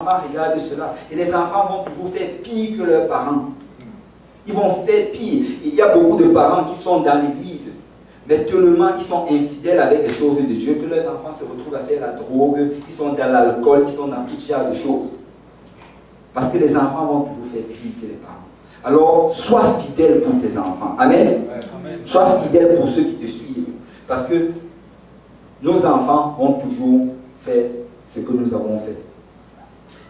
enfants regardent cela. Et les enfants vont toujours faire pire que leurs parents. Ils vont faire pire. Il y a beaucoup de parents qui sont dans l'église, mais tellement ils sont infidèles avec les choses de Dieu que leurs enfants se retrouvent à faire la drogue, ils sont dans l'alcool, ils sont dans toutes sortes de choses. Parce que les enfants vont toujours faire pire que les parents. Alors, sois fidèle pour tes enfants. Amen. Amen. Sois fidèle pour ceux qui te suivent. Parce que nos enfants vont toujours faire ce que nous avons fait.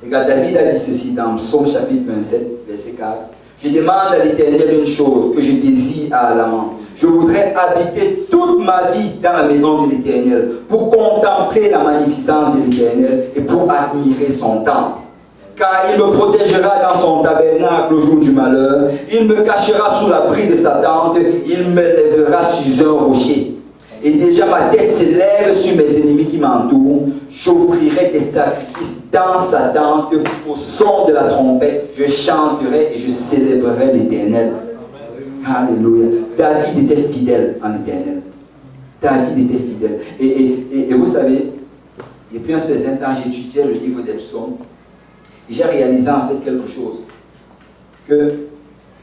Regarde, David a dit ceci dans Psaume chapitre 27, verset 4. Je demande à l'Éternel une chose que je désire ardemment. Je voudrais habiter toute ma vie dans la maison de l'Éternel pour contempler la magnificence de l'Éternel et pour admirer son temple. Car il me protégera dans son tabernacle au jour du malheur. Il me cachera sous l'abri de sa tente. Il me lèvera sur un rocher. Et déjà ma tête s'élève sur mes ennemis qui m'entourent. J'offrirai des sacrifices dans sa tente au son de la trompette. Je chanterai et je célébrerai l'Éternel. Alléluia. David était fidèle en l'Éternel. David était fidèle. Et vous savez, depuis un certain temps, j'étudiais le livre des psaumes. Et j'ai réalisé en fait quelque chose. Que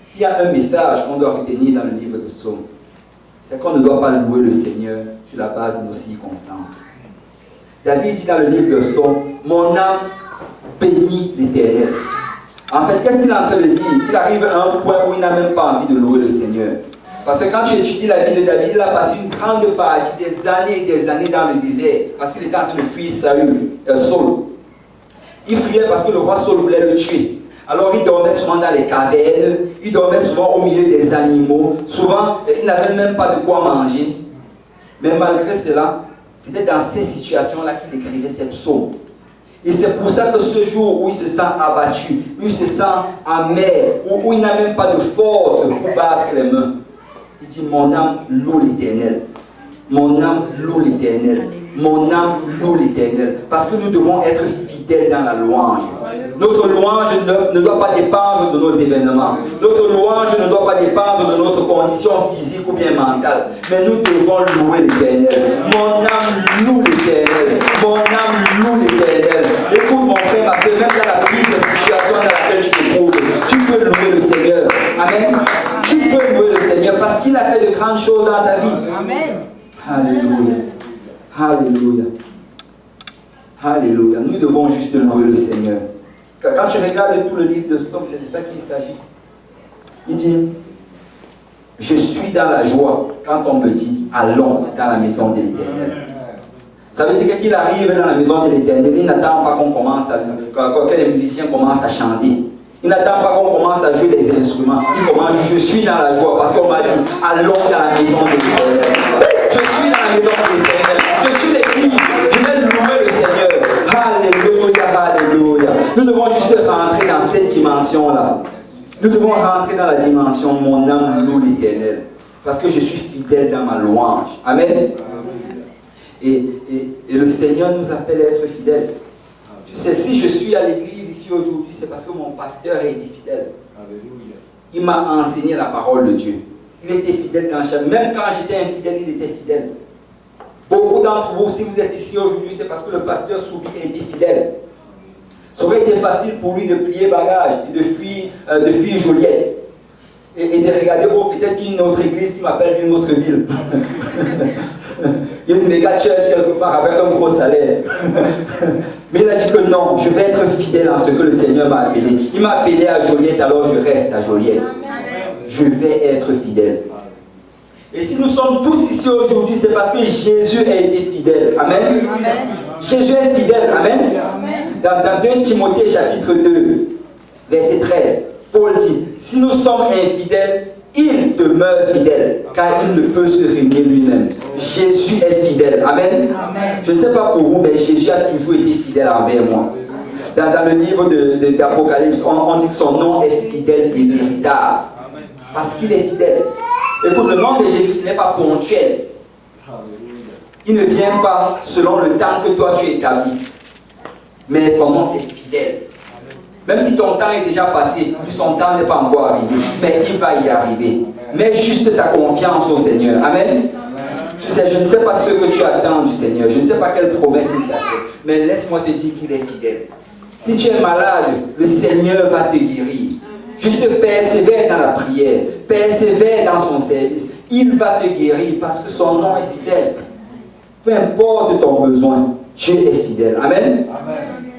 s'il y a un message qu'on doit retenir dans le livre des psaumes, c'est qu'on ne doit pas louer le Seigneur sur la base de nos circonstances. David dit dans le livre de Psaumes, mon âme bénit l'Éternel. En fait, qu'est-ce qu'il est en train de dire? Il arrive à un point où il n'a même pas envie de louer le Seigneur. Parce que quand tu étudies la vie de David, il a passé une grande partie des années et des années dans le désert, parce qu'il était en train de fuir Saul. Il fuyait parce que le roi Saul voulait le tuer. Alors il dormait souvent dans les cavernes, il dormait souvent au milieu des animaux. Souvent, il n'avait même pas de quoi manger. Mais malgré cela, c'était dans ces situations-là qu'il écrivait ses psaumes. Et c'est pour ça que ce jour où il se sent abattu, où il se sent amer, où il n'a même pas de force pour battre les mains, il dit, mon âme loue l'Éternel. Mon âme loue l'Éternel. Mon âme loue l'Éternel. Parce que nous devons être fidèles dans la louange. Notre louange ne doit pas dépendre de nos événements. Notre louange ne doit pas dépendre de notre condition physique ou bien mentale. Mais nous devons louer l'Éternel. Mon âme loue l'Éternel. Mon âme loue l'Éternel. Écoute mon frère, ma soeur, même dans la pire situation dans laquelle je te trouve, tu peux louer le Seigneur. Amen. Tu peux louer le Seigneur parce qu'il a fait de grandes choses dans ta vie. Amen. Alléluia. Alléluia. Alléluia. Nous devons juste louer le Seigneur. Quand tu regardes tout le livre de Psaumes, c'est de ça qu'il s'agit. Il dit, je suis dans la joie quand on me dit, allons dans la maison de l'Éternel. Ça veut dire qu'il arrive dans la maison de l'Éternel, il n'attend pas qu'on commence que les musiciens commencent à chanter. Il n'attend pas qu'on commence à jouer les instruments. Il commence, je suis dans la joie parce qu'on m'a dit, allons dans la maison de l'Éternel. Je suis dans la maison de l'Éternel. Je suis l'église. Je vais louer le Seigneur. Alléluia, alléluia. Nous devons juste rentrer dans cette dimension-là. Nous devons rentrer dans la dimension mon âme loue l'Éternel. Parce que je suis fidèle dans ma louange. Amen. Et le Seigneur nous appelle à être fidèles. Tu sais, si je suis à l'église ici aujourd'hui, c'est parce que mon pasteur a été fidèle. Alléluia. Il m'a enseigné la parole de Dieu. Il était fidèle dans chaque... Même quand j'étais infidèle, il était fidèle. Beaucoup d'entre vous, si vous êtes ici aujourd'hui, c'est parce que le pasteur Soubi a été fidèle. Ça aurait été facile pour lui de plier bagage et de fuir Joliette. Et de regarder, oh, peut-être qu'il y a une autre église qui m'appelle d'une autre ville. Il y a une méga church quelque part avec un gros salaire. Mais il a dit que non, je vais être fidèle en ce que le Seigneur m'a appelé. Il m'a appelé à Joliette, alors je reste à Joliette. Je vais être fidèle. Et si nous sommes tous ici aujourd'hui, c'est parce que Jésus a été fidèle. Amen. Amen. Jésus est fidèle. Amen. Amen. Dans 2 Timothée chapitre 2, verset 13, Paul dit, si nous sommes infidèles, il demeure fidèle, car il ne peut se régner lui-même. Jésus est fidèle. Amen. Amen. Je ne sais pas pour vous, mais Jésus a toujours été fidèle envers moi. Dans le livre d'Apocalypse, on dit que son nom est fidèle et véritable. Parce qu'il est fidèle. Écoute, le nom de Jésus n'est pas ponctuel. Il ne vient pas selon le temps que toi tu établis. Mais son nom c'est fidèle. Même si ton temps est déjà passé, son temps n'est pas encore arrivé. Mais il va y arriver. Mets juste ta confiance au Seigneur. Amen. Tu sais, je ne sais pas ce que tu attends du Seigneur. Je ne sais pas quelle promesse il t'a fait. Mais laisse-moi te dire qu'il est fidèle. Si tu es malade, le Seigneur va te guérir. Juste persévère dans la prière, persévère dans son service. Il va te guérir parce que son nom est fidèle. Peu importe ton besoin, Dieu est fidèle. Amen. Amen.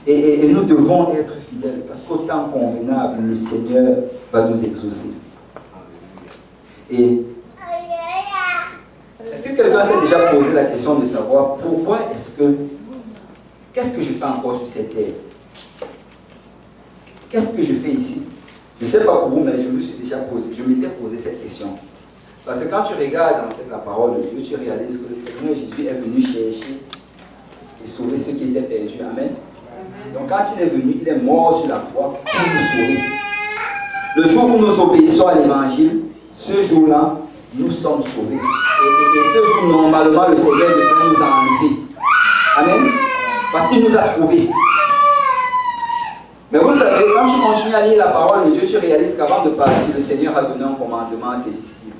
Et nous devons être fidèles parce qu'au temps convenable, le Seigneur va nous exaucer. Et est-ce que quelqu'un s'est déjà posé la question de savoir pourquoi qu'est-ce que je fais encore sur cette terre? Qu'est-ce que je fais ici? Je ne sais pas pour vous, mais je m'étais posé cette question. Parce que quand tu regardes en fait la parole de Dieu, tu réalises que le Seigneur Jésus est venu chercher et sauver ceux qui étaient perdus. Amen. Donc quand il est venu, il est mort sur la croix pour nous sauver. Le jour où nous obéissons à l'évangile, ce jour-là, nous sommes sauvés. Et ce jour, normalement, le Seigneur devrait nous enlever. Amen. Parce qu'il nous a trouvés. Mais vous savez, quand tu continues à lire la parole de Dieu, tu réalises qu'avant de partir, le Seigneur a donné un commandement à ses disciples.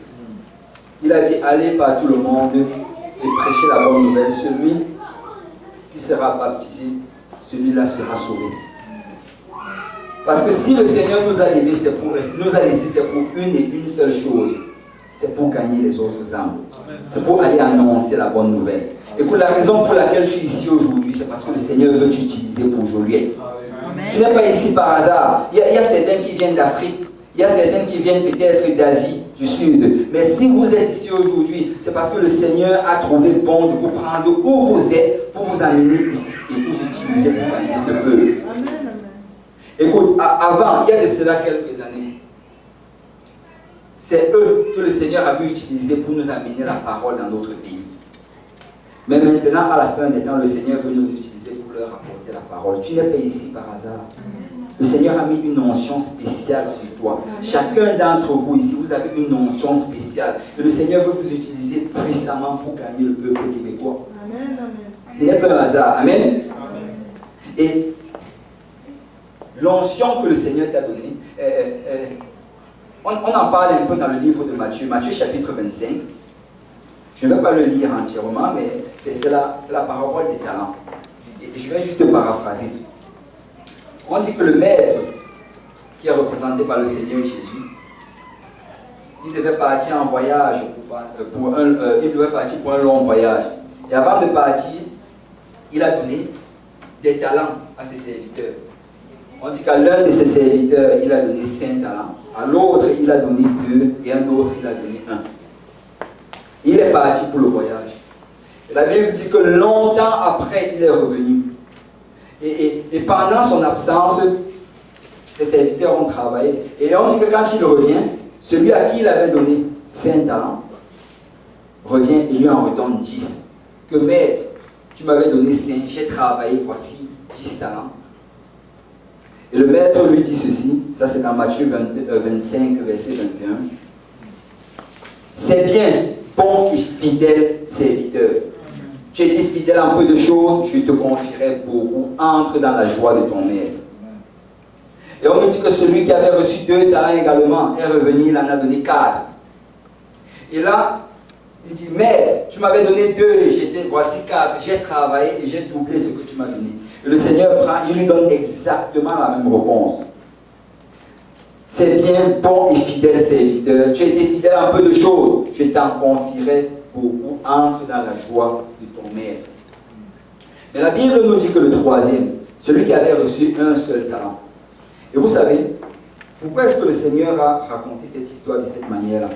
Il a dit, allez par tout le monde et prêchez la bonne nouvelle. Celui qui sera baptisé, celui-là sera sauvé. Parce que si le Seigneur nous a laissé, c'est pour une et une seule chose. C'est pour gagner les autres âmes. C'est pour aller annoncer la bonne nouvelle. Et que la raison pour laquelle tu es ici aujourd'hui, c'est parce que le Seigneur veut t'utiliser pour Joliet. Tu n'es pas ici par hasard. Il y a certains qui viennent d'Afrique. Il y a certains qui viennent peut-être d'Asie du Sud. Mais si vous êtes ici aujourd'hui, c'est parce que le Seigneur a trouvé bon de vous prendre où vous êtes pour vous amener ici et vous utiliser pour gagner ce peuple. Écoute, avant, il y a de cela quelques années, c'est eux que le Seigneur a vu utiliser pour nous amener la parole dans notre pays. Mais maintenant, à la fin des temps, le Seigneur veut nous utiliser pour leur apporter la parole. Tu n'es pas ici par hasard. Le Seigneur a mis une onction spéciale sur toi. Chacun d'entre vous ici, vous avez une onction spéciale. Et le Seigneur veut vous utiliser puissamment pour gagner le peuple québécois. Amen. Ce n'est pas un hasard. Amen. Et l'onction que le Seigneur t'a donnée, on en parle un peu dans le livre de Matthieu, Matthieu chapitre 25. Je ne vais pas le lire entièrement, mais c'est la parole des talents. Et je vais juste paraphraser. On dit que le maître, qui est représenté par le Seigneur Jésus, il devait partir en voyage, il devait partir pour un long voyage. Et avant de partir, il a donné des talents à ses serviteurs. On dit qu'à l'un de ses serviteurs, il a donné 5 talents. À l'autre, il a donné 2 et à un autre, il a donné 1. Il est parti pour le voyage. Et la Bible dit que longtemps après, il est revenu. Et pendant son absence, ses serviteurs ont travaillé. Et on dit que quand il revient, celui à qui il avait donné 5 talents revient et lui en redonne 10. Que maître, tu m'avais donné 5, j'ai travaillé, voici 10 talents. Et le maître lui dit ceci, ça c'est dans Matthieu 25, verset 21. C'est bien, bon et fidèle serviteur. Tu étais fidèle en peu de choses, je te confierai beaucoup. Entre dans la joie de ton maître. Et on me dit que celui qui avait reçu 2 talents également est revenu, il en a donné 4. Et là, il dit, maître, tu m'avais donné 2, voici 4, j'ai travaillé et j'ai doublé ce que tu m'as donné. Et le Seigneur prend, il lui donne exactement la même réponse. C'est bien, bon et fidèle serviteur. Tu as été fidèle en peu de choses, je t'en confierai beaucoup. Entre dans la joie de ton maître. Mais la Bible nous dit que le 3e, celui qui avait reçu un seul talent. Et vous savez, pourquoi est-ce que le Seigneur a raconté cette histoire de cette manière-là?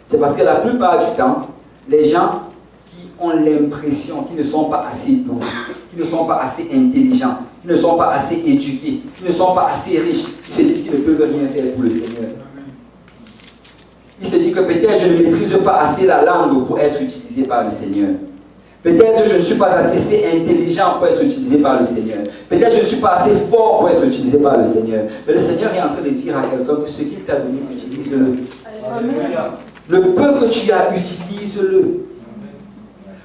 C'est parce que la plupart du temps, les gens qui ont l'impression qu'ils ne sont pas assez doués, qui ne sont pas assez intelligents, qui ne sont pas assez éduqués, qui ne sont pas assez riches, ils se disent qu'ils ne peuvent rien faire pour le Seigneur. Ils se disent que peut-être je ne maîtrise pas assez la langue pour être utilisé par le Seigneur. Peut-être je ne suis pas assez intelligent pour être utilisé par le Seigneur. Peut-être je ne suis pas assez fort pour être utilisé par le Seigneur. Mais le Seigneur est en train de dire à quelqu'un que ce qu'il t'a donné, utilise-le. Le peu que tu as, utilise-le.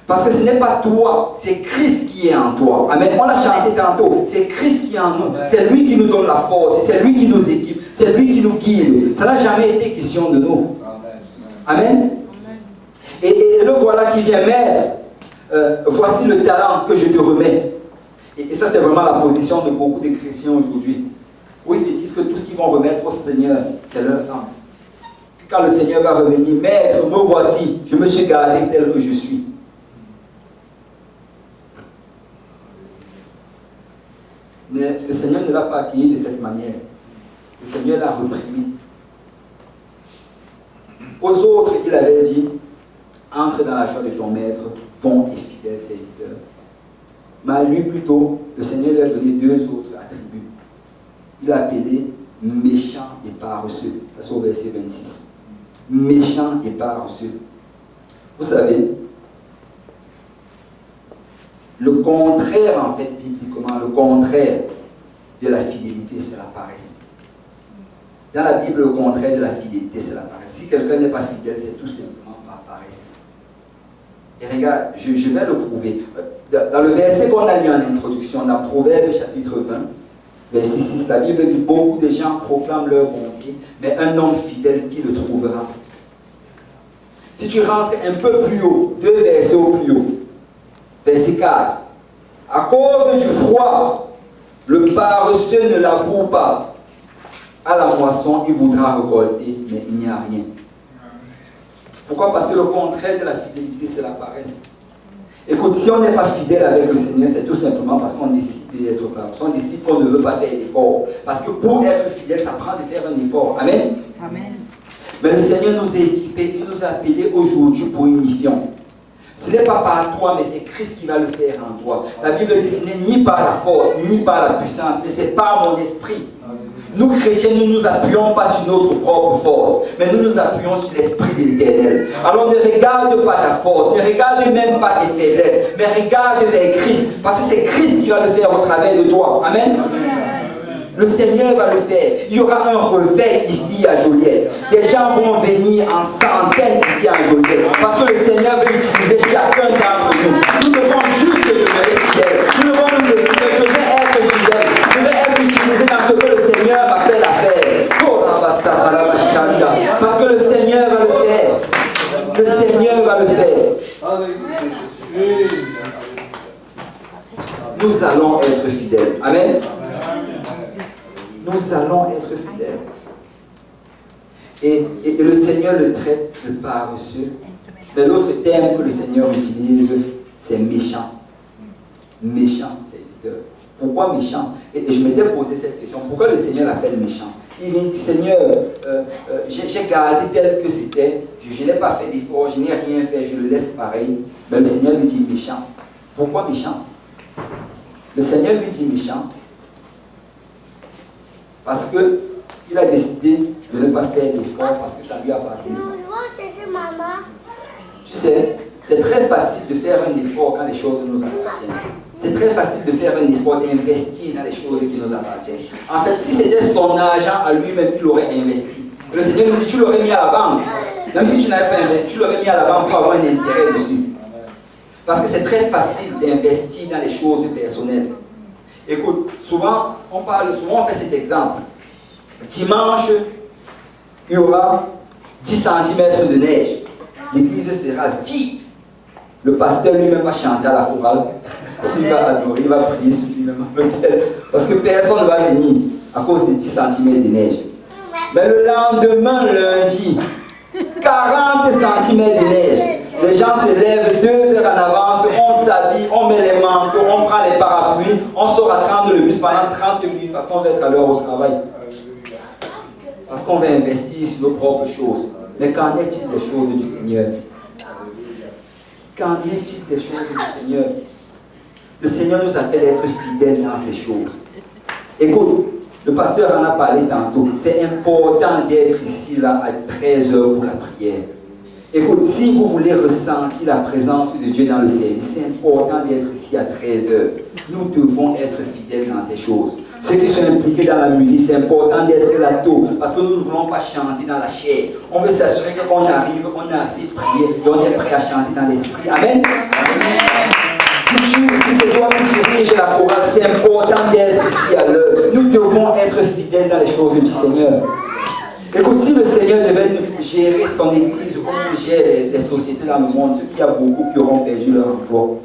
Parce que ce n'est pas toi, c'est Christ qui est en toi. Amen. On l'a chanté tantôt. C'est Christ qui est en nous. C'est lui qui nous donne la force. C'est lui qui nous équipe. C'est lui qui nous guide. Ça n'a jamais été question de nous. Amen. Et le voilà qui vient, maître. Voici le talent que je te remets. Et ça, c'est vraiment la position de beaucoup de chrétiens aujourd'hui. Oui, ils disent que tout ce qu'ils vont remettre au Seigneur, c'est leur temps. Quand le Seigneur va revenir, Maître, me voici, je me suis gardé tel que je suis. Mais le Seigneur ne l'a pas accueilli de cette manière. Le Seigneur l'a reprimé. Aux autres, il avait dit, entre dans la joie de ton maître, bon et fidèle serviteur. Mais à lui plutôt, le Seigneur lui a donné deux autres attributs. Il a appelé méchant et paresseux. Ça c'est au verset 26. Méchant et paresseux. Vous savez, le contraire, en fait, bibliquement, le contraire de la fidélité, c'est la paresse. Dans la Bible, le contraire de la fidélité, c'est la paresse. Si quelqu'un n'est pas fidèle, c'est tout simplement par paresse. Et regarde, je vais le prouver. Dans le verset qu'on a lu en introduction, dans Proverbe chapitre 20, verset 6, la Bible dit, beaucoup de gens proclament leur bonté, mais un homme fidèle, qui le trouvera? Si tu rentres un peu plus haut, deux versets au plus haut, verset 4, à cause du froid, le paresseux ne laboure pas. À la moisson, il voudra récolter, mais il n'y a rien. Pourquoi? Parce que le contraire de la fidélité, c'est la paresse. Écoute, si on n'est pas fidèle avec le Seigneur, c'est tout simplement parce qu'on décide d'être plat. Parce qu'on décide qu'on ne veut pas faire d'effort. Parce que pour être fidèle, ça prend de faire un effort. Amen? Amen. Mais le Seigneur nous a équipés, il nous a appelés aujourd'hui pour une mission. Ce n'est pas par toi, mais c'est Christ qui va le faire en toi. La Bible dit, ce n'est ni par la force, ni par la puissance, mais c'est par mon esprit. Nous, chrétiens, nous ne nous appuyons pas sur notre propre force, mais nous nous appuyons sur l'Esprit de l'Éternel. Alors ne regarde pas ta force, ne regarde même pas tes faiblesses, mais regarde vers Christ, parce que c'est Christ qui va le faire au travers de toi. Amen. Le Seigneur va le faire. Il y aura un réveil ici à Joliette. Des gens vont venir en centaines ici à Joliette. Parce que le Seigneur veut utiliser chacun d'entre nous. Nous devons juste demeurer fidèles. Nous devons nous décider, je vais être fidèle. Je vais être utilisé dans ce que le Seigneur m'appelle à faire. Parce que le Seigneur va le faire. Le Seigneur va le faire. Nous allons être fidèles. Amen. Nous allons être fidèles. Et le Seigneur le traite de paresseux. Mais l'autre terme que le Seigneur utilise, c'est méchant. Méchant, serviteur. Pourquoi méchant? Et je m'étais posé cette question. Pourquoi le Seigneur l'appelle méchant? Il vient dire, Seigneur, j'ai gardé tel que c'était. Je n'ai pas fait d'effort, je n'ai rien fait, je le laisse pareil. Mais le Seigneur lui dit méchant. Pourquoi méchant? Le Seigneur lui dit méchant parce qu'il a décidé de ne pas faire d'effort parce que ça lui appartient. Tu sais, c'est très facile de faire un effort quand les choses nous appartiennent. C'est très facile de faire un effort, d'investir dans les choses qui nous appartiennent. En fait, si c'était son argent à lui-même, il l'aurait investi. Le Seigneur nous dit, tu l'aurais mis à la banque. Même si tu n'avais pas investi, tu l'aurais mis à la banque pour avoir un intérêt dessus. Parce que c'est très facile d'investir dans les choses personnelles. Écoute, souvent on fait cet exemple. Dimanche, il y aura 10 cm de neige. L'église sera vide. Le pasteur lui-même va chanter à la chorale. Il va adorer, il va prier sur lui-même. Parce que personne ne va venir à cause des 10 cm de neige. Mais le lendemain, lundi, 40 cm de neige. Les gens se lèvent 2 heures en avance, on s'habille, on met les manteaux, on prend les parapluies, on sort à 30 le bus pendant 30 minutes parce qu'on va être à l'heure au travail. Parce qu'on va investir sur nos propres choses. Mais qu'en est-il des choses du Seigneur? Qu'en est-il des choses du Seigneur? Le Seigneur nous appelle à être fidèles dans ces choses. Écoute, le pasteur en a parlé tantôt. C'est important d'être ici là à 13 heures pour la prière. Écoute, si vous voulez ressentir la présence de Dieu dans le service, c'est important d'être ici à 13 heures. Nous devons être fidèles dans ces choses. Ceux qui sont impliqués dans la musique, c'est important d'être là tôt, parce que nous ne voulons pas chanter dans la chair. On veut s'assurer que quand on arrive, on a assez prié et on est prêt à chanter dans l'esprit. Amen. Si c'est toi qui diriges la chorale, c'est important d'être ici à l'heure. Nous devons être fidèles dans les choses du Seigneur. Écoute, si le Seigneur devait gérer son église comme il gère les sociétés dans le monde, ceux qui y a beaucoup qui auront perdu leur emploi.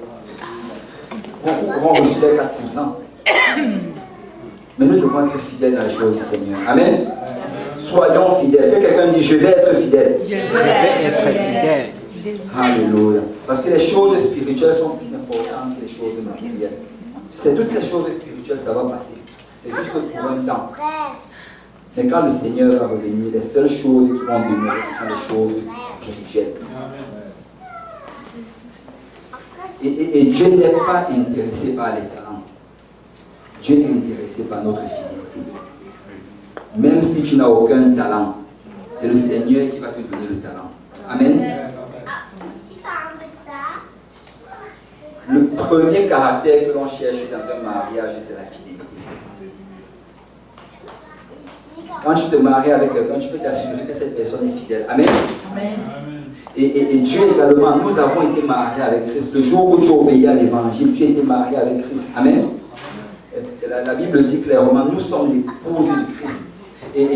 vont reçu les 4%. Mais nous devons être fidèles dans les choses du Seigneur. Amen. Soyons fidèles. Que quelqu'un dit, je vais être fidèle. Je vais être fidèle. Alléluia. Parce que les choses spirituelles sont plus importantes que les choses matérielles. C'est toutes ces choses spirituelles, ça va passer. C'est juste pour un temps. Mais quand le Seigneur va revenir, les seules choses qui vont demeurer, ce sont les choses spirituelles. Et Dieu n'est pas intéressé par les talents. Dieu est intéressé par notre fidélité. Même si tu n'as aucun talent, c'est le Seigneur qui va te donner le talent. Amen. Le premier caractère que l'on cherche dans un mariage, c'est la fidélité. Quand tu te maries avec quelqu'un, tu peux t'assurer que cette personne est fidèle. Amen. Amen. Et Dieu également, nous avons été mariés avec Christ. Le jour où tu obéis à l'évangile, tu as été marié avec Christ. Amen. La Bible dit clairement, nous sommes l'épouse du Christ. Et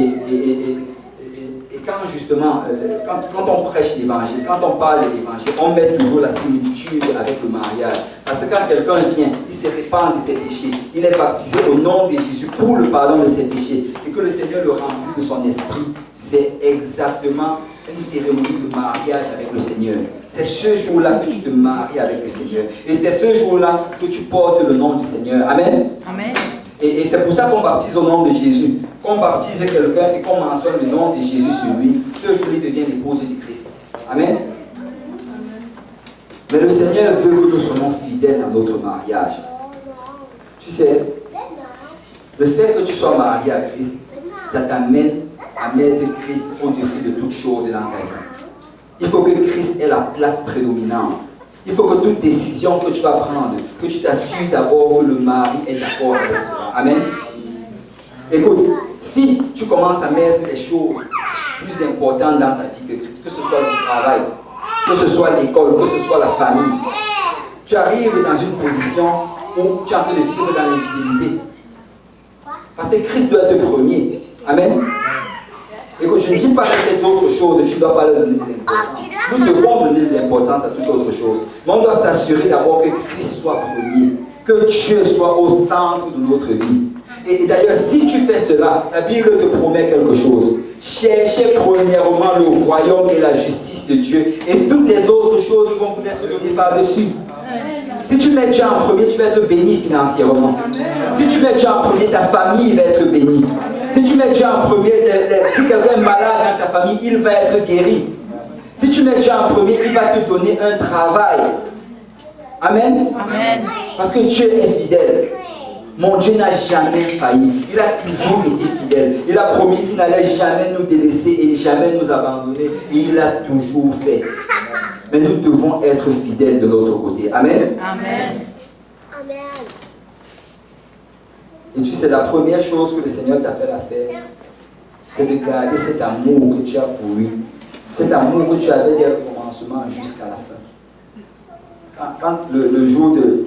quand justement, quand on prêche l'évangile, quand on parle de l'évangile, on met toujours la similitude avec le mariage. Parce que quand quelqu'un vient, il se répand de ses péchés, il est baptisé au nom de Jésus pour le pardon de ses péchés, et que le Seigneur le remplit de son esprit, c'est exactement une cérémonie de mariage avec le Seigneur. C'est ce jour-là que tu te maries avec le Seigneur. Et c'est ce jour-là que tu portes le nom du Seigneur. Amen. Amen. Et c'est pour ça qu'on baptise au nom de Jésus. Qu'on baptise quelqu'un et qu'on mentionne le nom de Jésus sur lui, ce jour-là il devient l'épouse du Christ. Amen. Mais le Seigneur veut que nous soyons fidèles à notre mariage. Tu sais, le fait que tu sois marié à Christ, ça t'amène à mettre Christ au-dessus de toutes choses dans ta vie. Il faut que Christ ait la place prédominante. Il faut que toute décision que tu vas prendre, que tu t'assures d'abord que le mari est d'accord avec cela. Amen. Écoute, si tu commences à mettre des choses plus importantes dans ta vie que Christ, que ce soit le travail, que ce soit l'école, que ce soit la famille, tu arrives dans une position où tu es en train de vivre dans l'infidélité. Parce que Christ doit être premier. Amen. Écoute, je ne dis pas que ces autres choses, tu ne dois pas leur donner de l'importance. Nous devons donner de l'importance à toute autre chose. Mais on doit s'assurer d'abord que Christ soit premier, que Dieu soit au centre de notre vie. Et d'ailleurs, si tu fais cela, la Bible te promet quelque chose. Cherchez premièrement le royaume et la justice de Dieu, et toutes les autres choses vont vous être données par-dessus. Si tu mets Dieu en premier, tu vas être béni financièrement. Si tu mets Dieu en premier, ta famille va être bénie. Si tu mets Dieu en premier, si quelqu'un est malade dans ta famille, il va être guéri. Si tu mets Dieu en premier, il va te donner un travail. Amen. Amen. Parce que Dieu est fidèle. Mon Dieu n'a jamais failli. Il a toujours été fidèle. Il a promis qu'il n'allait jamais nous délaisser et jamais nous abandonner. Et il l'a toujours fait. Mais nous devons être fidèles de l'autre côté. Amen. Amen. Amen. Et tu sais, la première chose que le Seigneur t'appelle à faire, c'est de garder cet amour que tu as pour lui. Cet amour que tu avais dès le commencement jusqu'à la fin. Quand le jour de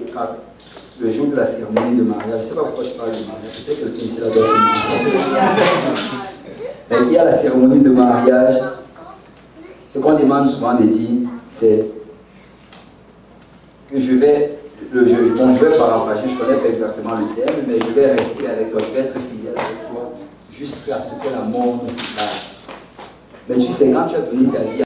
la cérémonie de mariage, je ne sais pas pourquoi je parle de mariage, peut-être que quelqu'un ici là doit se dire. Mais il y a la cérémonie de mariage. Ce qu'on demande souvent de dire, c'est que je vais paraphraser, je ne connais pas exactement le terme, mais je vais rester avec toi, je vais être fidèle avec toi jusqu'à ce que la mort nous sépare. Mais tu sais, quand tu as donné ta vie